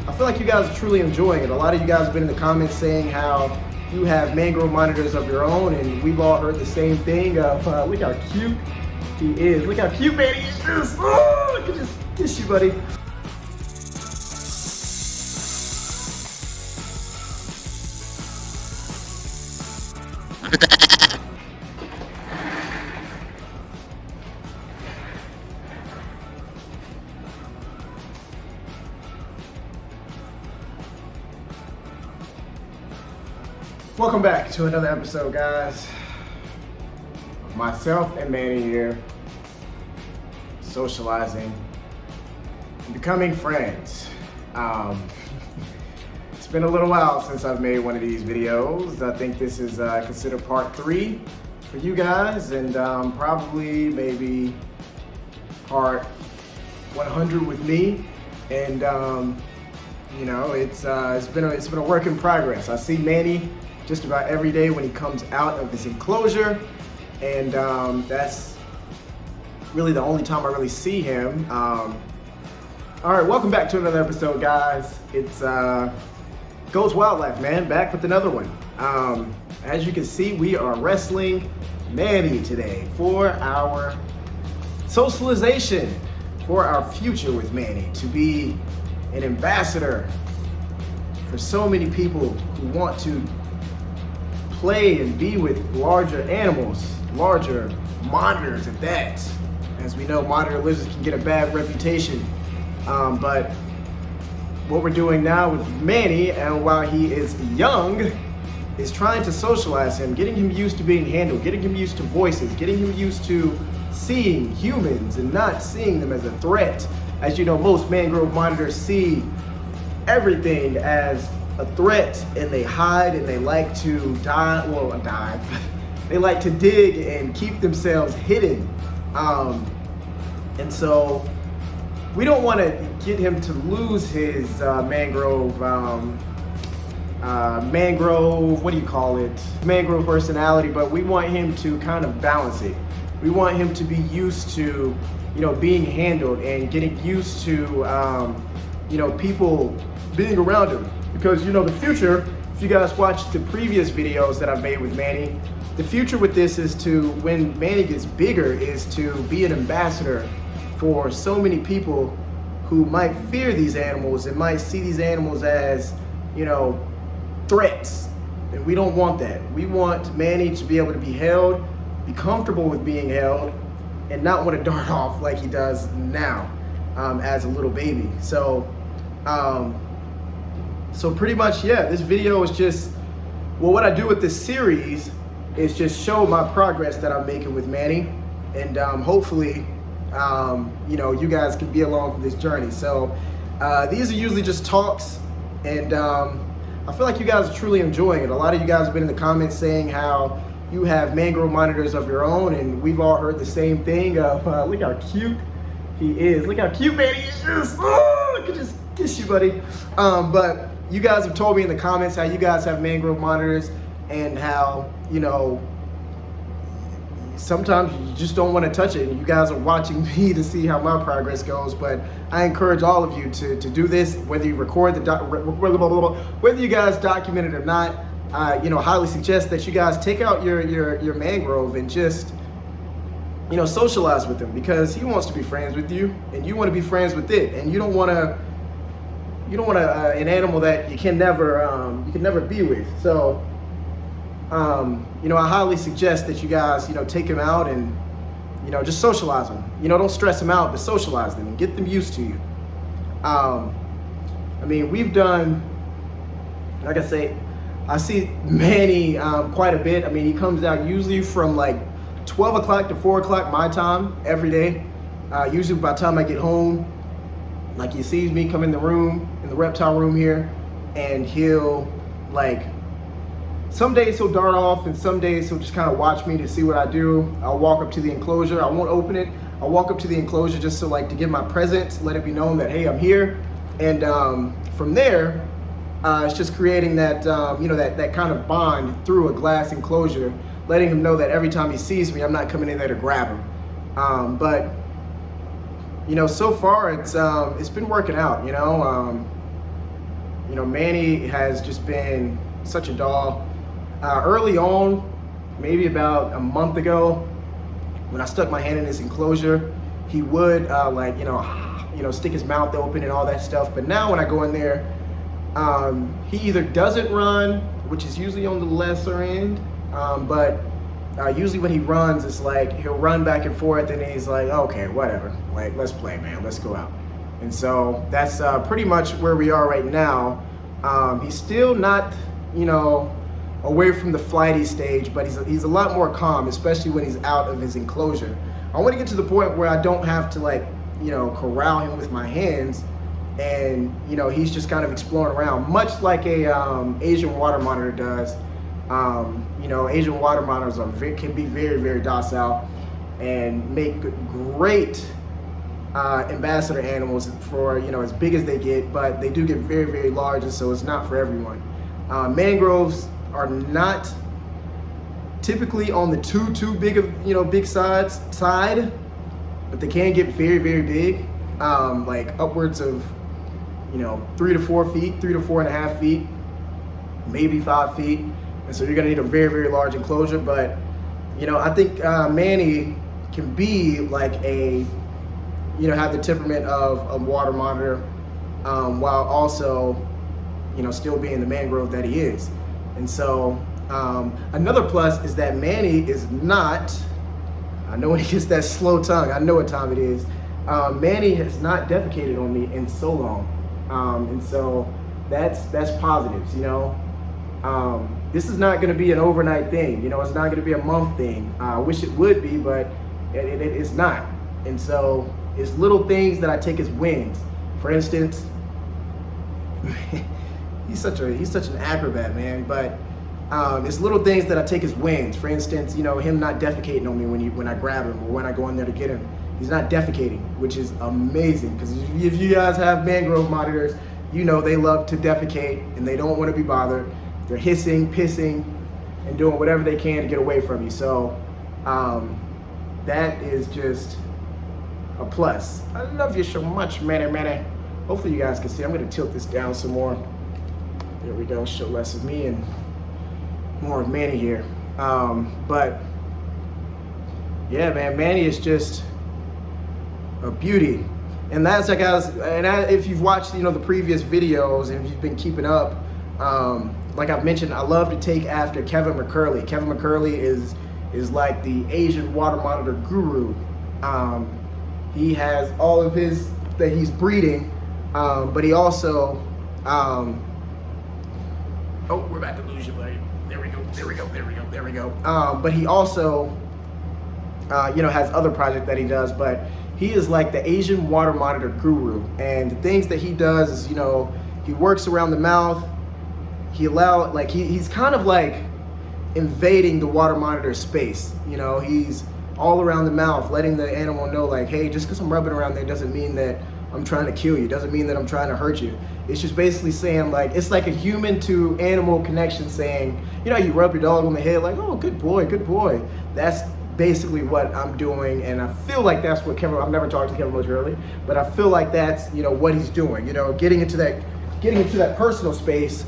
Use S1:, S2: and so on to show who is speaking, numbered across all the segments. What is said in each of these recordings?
S1: I feel like you guys are truly enjoying it. A lot of you guys have been in the comments saying how you have Mangrove monitors of your own, and we've all heard the same thing of, look how cute he is. Look how cute Manny is. Oh, I could just kiss you, buddy. Welcome back to another episode, guys. Myself and Manny here, socializing and becoming friends. It's been a little while since I've made one of these videos. I think this is considered part 3 for you guys, and probably maybe part 100 with me. And you know, it's been a work in progress. I see Manny just about every day when he comes out of his enclosure, and that's really the only time I really see him. All right, welcome back to another episode, guys. It's Goes Wildlife, man, back with another one. As you can see, we are wrestling Manny today for our socialization, for our future with Manny, to be an ambassador for so many people who want to play and be with larger animals, larger monitors at that. As we know, monitor lizards can get a bad reputation. But what we're doing now with Manny, and while he is young, is trying to socialize him, getting him used to being handled, getting him used to voices, getting him used to seeing humans and not seeing them as a threat. As you know, most mangrove monitors see everything as a threat, and they hide, and they like to dive. They like to dig and keep themselves hidden. And so we don't want to get him to lose his mangrove, what do you call it? Mangrove personality, but we want him to kind of balance it. We want him to be used to, you know, being handled and getting used to, you know, people being around him. Because, you know, the future, if you guys watched the previous videos that I've made with Manny, the future with this is to, when Manny gets bigger, is to be an ambassador for so many people who might fear these animals and might see these animals as, you know, threats. And we don't want that. We want Manny to be able to be held, be comfortable with being held, and not want to dart off like he does now as a little baby. So, so pretty much, yeah, this video is just, well, what I do with this series is just show my progress that I'm making with Manny, and hopefully, you know, you guys can be along for this journey. So these are usually just talks, and I feel like you guys are truly enjoying it. A lot of you guys have been in the comments saying how you have mangrove monitors of your own, and we've all heard the same thing of, look how cute he is. Look how cute Manny is. Oh, I could just kiss you, buddy. But you guys have told me in the comments how you guys have mangrove monitors, and how, you know, sometimes you just don't want to touch it, and you guys are watching me to see how my progress goes. But I encourage all of you to do this, whether you record whether you guys document it or not. You know, highly suggest that you guys take out your mangrove and just, you know, socialize with him, because he wants to be friends with you, and you want to be friends with it, and you don't want an animal that you can never be with. So, you know, I highly suggest that you guys, you know, take him out and, you know, just socialize them. You know, don't stress them out, but socialize them and get them used to you. I mean, we've done, like I say, I see Manny quite a bit. I mean, he comes out usually from like 12 o'clock to 4 o'clock my time every day. Usually by the time I get home, like, he sees me come in the room, in the reptile room here, and he'll, like, some days he'll dart off, and some days he'll just kind of watch me to see what I do. I'll walk up to the enclosure. I won't open it. I'll walk up to the enclosure just to, like, to give my presence, let it be known that, hey, I'm here. And from there, it's just creating that, you know, that kind of bond through a glass enclosure, letting him know that every time he sees me, I'm not coming in there to grab him. But you know, so far it's been working out. You know, You know, Manny has just been such a doll. Early on, maybe about a month ago, when I stuck my hand in his enclosure, he would like, stick his mouth open and all that stuff. But now when I go in there, he either doesn't run, which is usually on the lesser end, but usually when he runs, it's like he'll run back and forth and he's like, okay, whatever, like, let's play, man, let's go out. And so that's pretty much where we are right now. He's still not, away from the flighty stage, but he's a lot more calm, especially when he's out of his enclosure. I want to get to the point where I don't have to corral him with my hands, and he's just kind of exploring around, much like a Asian water monitor does. Asian water monitors can be very, very docile and make great ambassador animals for as big as they get, but they do get very, very large, and so it's not for everyone. Mangroves are not typically on the too big of big side, but they can get very, very big, like upwards of 3 to 4 feet, 3 to 4.5 feet, maybe 5 feet. And so you're gonna need a very, very large enclosure. But I think Manny can be like have the temperament of a water monitor, while also still being the mangrove that he is. And so another plus is that Manny is not, I know when he gets that slow tongue, I know what time it is. Manny has not defecated on me in so long. And so that's positives, This is not going to be an overnight thing, it's not going to be a month thing. I wish it would be, but it is not. And so it's little things that I take as wins. For instance, he's such an acrobat, man, but it's little things that I take as wins. For instance, him not defecating on me when I grab him or when I go in there to get him. He's not defecating, which is amazing, because if you guys have Mangrove monitors, they love to defecate and they don't want to be bothered. They're hissing, pissing, and doing whatever they can to get away from you. So that is just a plus. I love you so much, Manny. Hopefully you guys can see. I'm going to tilt this down some more. There we go. Show less of me and more of Manny here. But yeah, man, Manny is just a beauty. And that's like, if you've watched the previous videos and if you've been keeping up, like I've mentioned, I love to take after Kevin McCurley. Kevin McCurley is like the Asian water monitor guru. He has all of his that he's breeding, but he also oh, we're about to lose you, buddy. There we go. But he also has other projects that he does, but he is like the Asian water monitor guru. And the things that he does is, he works around the mouth. He's kind of like invading the water monitor space. He's all around the mouth, letting the animal know, like, hey, just because I'm rubbing around there doesn't mean that I'm trying to kill you, doesn't mean that I'm trying to hurt you. It's just basically saying, like, it's like a human to animal connection, saying, you rub your dog on the head, like, oh, good boy. That's basically what I'm doing, and I feel like that's what Kevin, I've never talked to Kevin much early, but I feel like that's, what he's doing, getting into that personal space,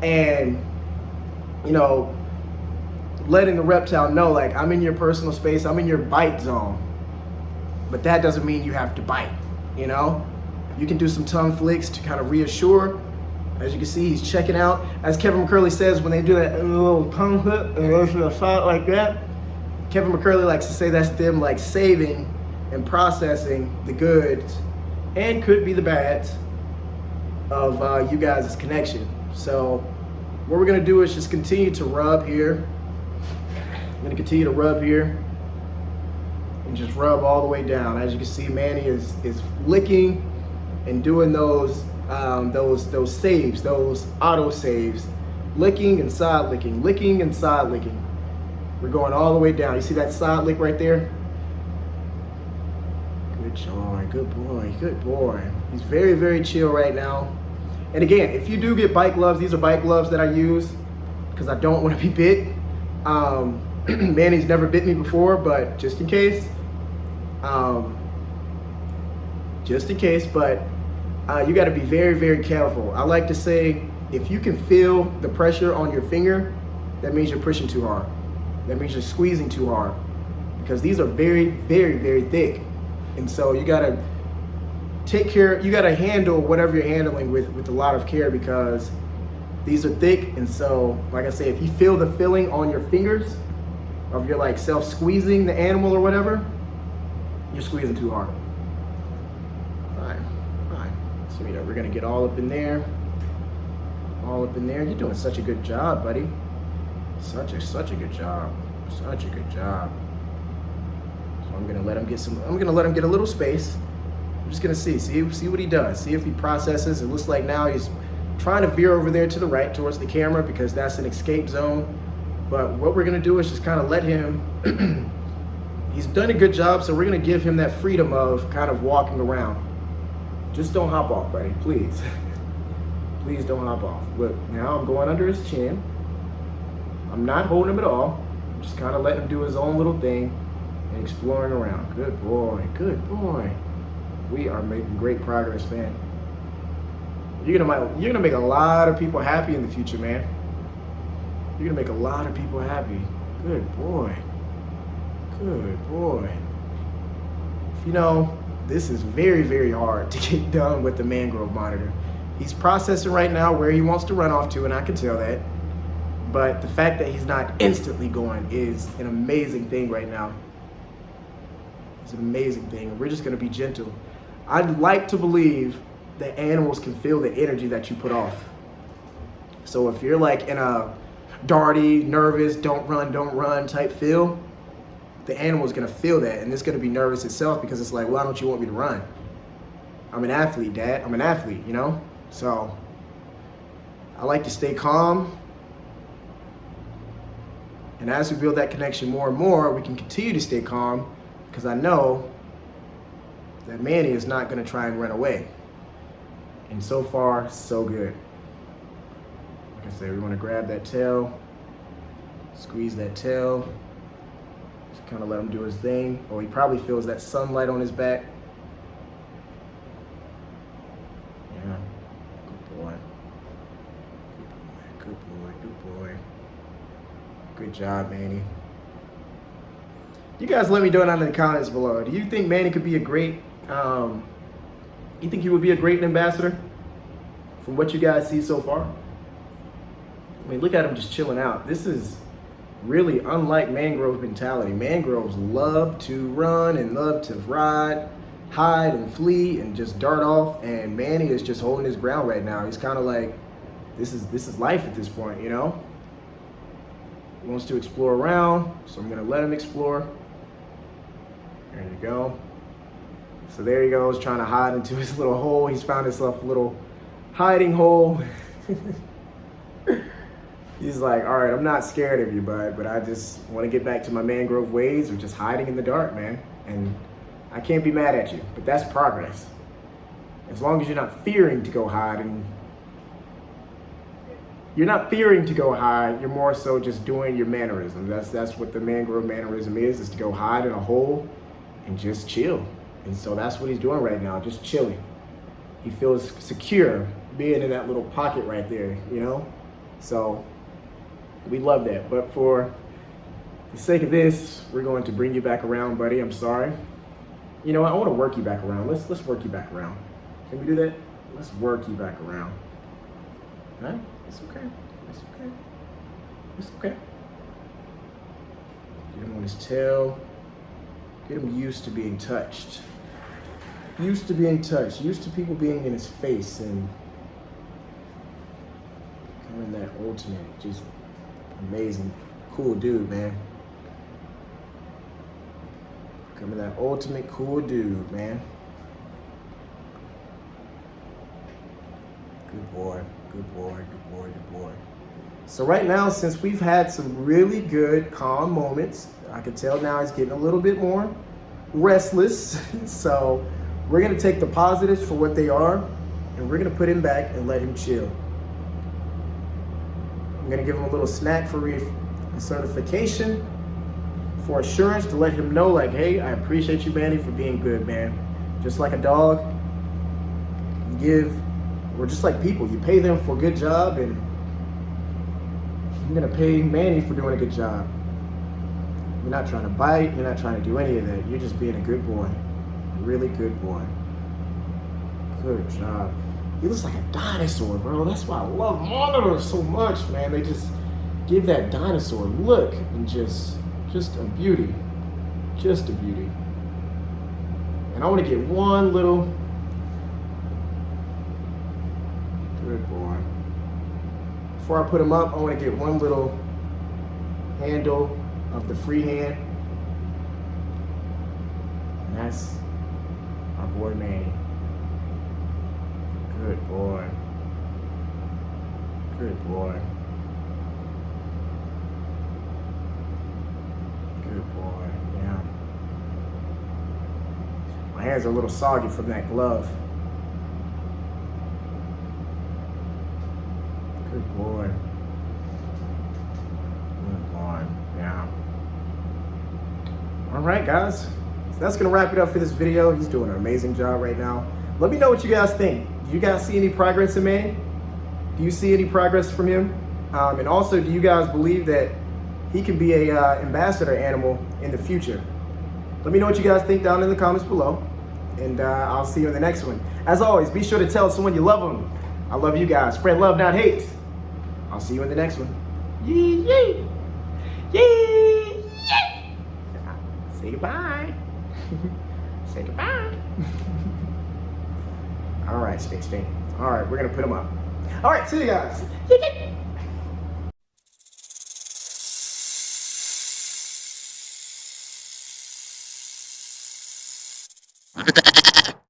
S1: and, letting the reptile know, like, I'm in your personal space, I'm in your bite zone, but that doesn't mean you have to bite, You can do some tongue flicks to kind of reassure. As you can see, he's checking out. As Kevin McCurley says, when they do that little tongue flip and goes to the side like that, Kevin McCurley likes to say that's them like saving and processing the goods and could be the bads of you guys' connection. So what we're gonna do is just continue to rub here. I'm gonna continue to rub here and just rub all the way down. As you can see, Manny is licking and doing those saves, those auto saves, licking and side licking, licking and side licking. We're going all the way down. You see that side lick right there? Good boy. He's very, very chill right now. And again, if you do get bite gloves, these are bite gloves that I use because I don't want to be bit. Manny's never bit me before, but just in case. But You got to be very, very careful. I like to say, if you can feel the pressure on your finger, that means you're pushing too hard. That means you're squeezing too hard, because these are very, very, very thick. And so you got to take care, you got to handle whatever you're handling with a lot of care, because these are thick. And so, like I say, if you feel the feeling on your fingers of your like self-squeezing the animal or whatever, you're squeezing too hard. Fine. So we're gonna get all up in there. All up in there. You're doing such a good job, buddy. Such a good job. Such a good job. So I'm gonna let him get a little space. I'm just gonna see what he does. See if he processes. It looks like now he's trying to veer over there to the right towards the camera, because that's an escape zone. But what we're gonna do is just kind of let him, he's done a good job, so we're gonna give him that freedom of kind of walking around. Just don't hop off, buddy, please. Please don't hop off. Look, now I'm going under his chin. I'm not holding him at all. I'm just kind of letting him do his own little thing and exploring around. Good boy, good boy. We are making great progress, man. You're gonna make a lot of people happy in the future, man. You're gonna make a lot of people happy. Good boy. Good boy. You know, this is very, very hard to get done with the Mangrove Monitor. He's processing right now where he wants to run off to, and I can tell that. But the fact that he's not instantly going is an amazing thing right now. It's an amazing thing. We're just gonna be gentle. I'd like to believe that animals can feel the energy that you put off. So if you're like in a darty, nervous, don't run type feel, the animal's gonna feel that, and it's gonna be nervous itself, because it's like, why don't you want me to run? I'm an athlete, Dad. I'm an athlete, you know? So I like to stay calm. And as we build that connection more and more, we can continue to stay calm, because I know that Manny is not gonna try and run away. And so far, so good. Like I said, we wanna grab that tail, squeeze that tail, just kind of let him do his thing. Oh, he probably feels that sunlight on his back. Yeah, good boy. Good boy, good boy. Good job, Manny. You guys let me know down in the comments below. Do you think Manny could be a great, you think he would be a great ambassador from what you guys see so far? I mean, look at him just chilling out. This is really unlike mangrove mentality. Mangroves love to run and love to ride, hide and flee and just dart off. And Manny is just holding his ground right now. He's kind of like, this is life at this point, you know? He wants to explore around, so I'm gonna let him explore. There you go. So there he goes, trying to hide into his little hole. He's found himself a little hiding hole. He's like, all right, I'm not scared of you, bud, but I just want to get back to my mangrove ways of just hiding in the dark, man. And I can't be mad at you, but that's progress. As long as you're not fearing to go hide, and you're not fearing to go hide, you're more so just doing your mannerism. That's what the mangrove mannerism is to go hide in a hole and just chill. And so that's what he's doing right now, just chilling. He feels secure being in that little pocket right there, you know? So we love that. But for the sake of this, we're going to bring you back around, buddy. I'm sorry. You know what? I want to work you back around. Let's work you back around. Can we do that? Let's work you back around. All right? It's okay. It's okay. It's okay. Get him on his tail. Get him used to being touched. Used to being touched. Used to people being in his face and becoming that ultimate, just amazing, cool dude, man. Becoming that ultimate cool dude, man. Good boy, good boy, good boy, good boy. So right now, since we've had some really good calm moments, I can tell now he's getting a little bit more restless. So we're gonna take the positives for what they are, and we're gonna put him back and let him chill. I'm gonna give him a little snack for certification, for assurance, to let him know, like, hey, I appreciate you, Manny, for being good, man. Just like a dog, we're just like people. You pay them for a good job, and you're gonna pay Manny for doing a good job. You're not trying to bite, you're not trying to do any of that. You're just being a good boy. A really good boy. Good job. He looks like a dinosaur, bro. That's why I love monitors so much, man. They just give that dinosaur look, and just a beauty. Just a beauty. And I want to get one little, good boy. Before I put him up, I want to get one little handle of the free hand. And that's our boy Manny. Good boy. Good boy. Good boy, yeah. My hands are a little soggy from that glove. Good boy. Good boy, yeah. All right, guys. So that's gonna wrap it up for this video. He's doing an amazing job right now. Let me know what you guys think. Do you guys see any progress in Manny? Do you see any progress from him? And also, do you guys believe that he can be a ambassador animal in the future? Let me know what you guys think down in the comments below. And I'll see you in the next one. As always, be sure to tell someone you love them. I love you guys. Spread love, not hate. I'll see you in the next one. Yee, yee. Yee, yee. Say goodbye. Say goodbye. All right, stay. All right, we're going to put them up. All right, see you guys.